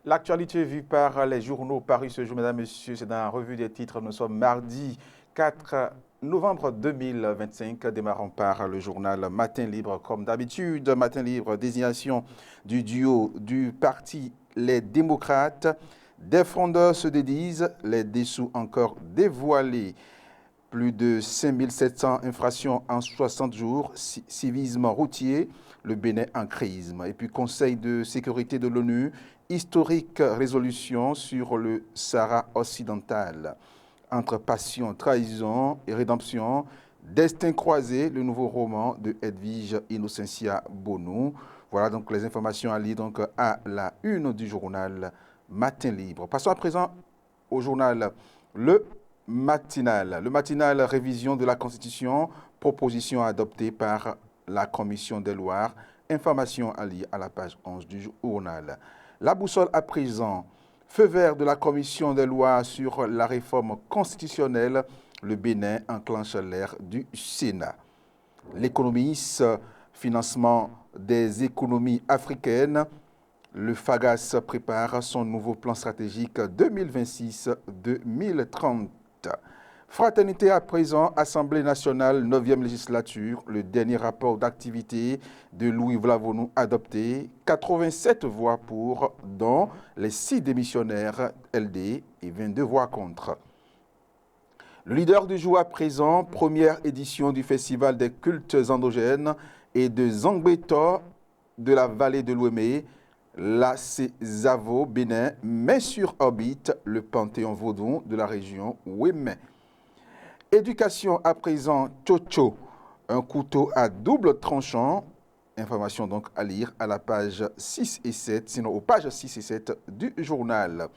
L'actualité vue par les journaux parus ce jour, mesdames, messieurs, c'est dans la revue des titres. Nous sommes mardi 4 novembre 2025, démarrons par le journal Matin Libre. Comme d'habitude, Matin Libre, désignation du duo du parti Les Démocrates. Des frondeurs se dédisent, les dessous encore dévoilés. Plus de 5700 infractions en 60 jours, civisme routier, le Bénin en crise. Et puis Conseil de sécurité de l'ONU, historique résolution sur le Sahara occidental. Entre passion, trahison et rédemption, Destin croisé, le nouveau roman de Edwige Innocentia Bonou. Voilà donc les informations à lire donc à la une du journal Matin Libre. Passons à présent au journal Le Matinal. Le matinal révision de la Constitution, proposition adoptée par la Commission des lois. Information à lire à la page 11 du journal. La boussole à présent. Feu vert de la Commission des lois sur la réforme constitutionnelle. Le Bénin enclenche l'ère du Sénat. L'économiste, financement des économies africaines. Le FAGAS prépare son nouveau plan stratégique 2026-2030. Fraternité à présent, Assemblée nationale, 9e législature, le dernier rapport d'activité de Louis Vlavonou adopté, 87 voix pour, dont les 6 démissionnaires LD et 22 voix contre. Le leader du jour à présent, première édition du Festival des cultes endogènes et de Zangbeto de la vallée de l'Ouémé, la Césavo Bénin met sur orbite le panthéon vaudou de la région Ouémé. Éducation à présent, Tchocho, un couteau à double tranchant. Information donc à lire à la page 6 et 7, sinon aux pages 6 et 7 du journal.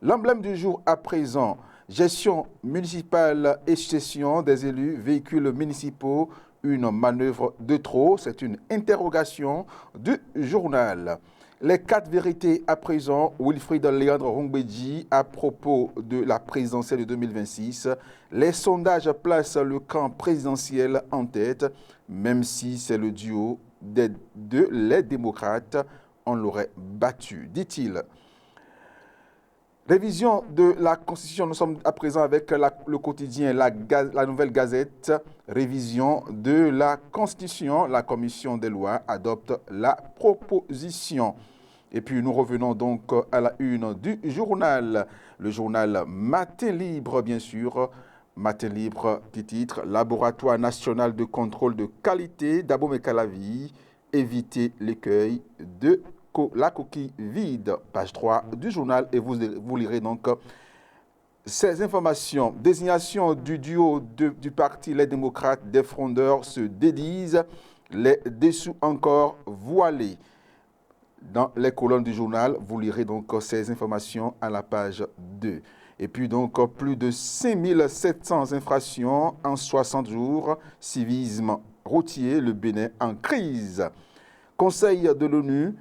L'emblème du jour à présent, gestion municipale et gestion des élus, véhicules municipaux, une manœuvre de trop, c'est une interrogation du journal. Les 4 vérités à présent, Wilfried Léandre Rongbedji à propos de la présidentielle de 2026. Les sondages placent le camp présidentiel en tête, même si c'est le duo de les démocrates, on l'aurait battu, dit-il. Révision de la Constitution, nous sommes à présent avec le quotidien, la Nouvelle Gazette. Révision de la Constitution, la Commission des lois adopte la proposition. Et puis nous revenons donc à la une du journal, le journal Matin Libre bien sûr. Matin Libre qui titre « Laboratoire national de contrôle de qualité d'Abomey-Calavi, éviter l'écueil de la coquille vide », page 3 du journal, et vous lirez donc ces informations. Désignation du duo du parti Les Démocrates, des frondeurs se dédisent, les dessous encore voilés. Dans les colonnes du journal, vous lirez donc ces informations à la page 2. Et puis donc plus de 5700 infractions en 60 jours, civisme routier, le Bénin en crise. Conseil de l'ONU,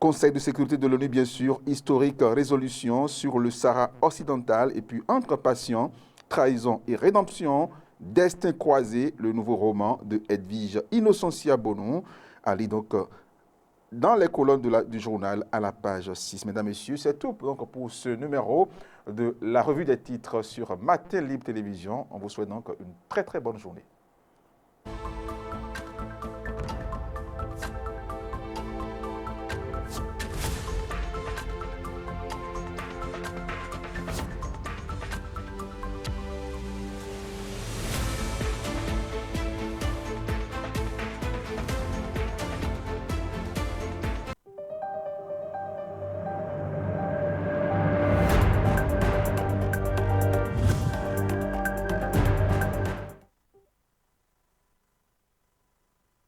Conseil de sécurité de l'ONU bien sûr, historique résolution sur le Sahara occidental et puis entre passion, trahison et rédemption, Destin croisé, le nouveau roman de Edwige Innocentia Bonou. Allez donc dans les colonnes du journal à la page 6. Mesdames, Messieurs, c'est tout donc pour ce numéro de la revue des titres sur Matin Libre Télévision. On vous souhaite donc une très très bonne journée.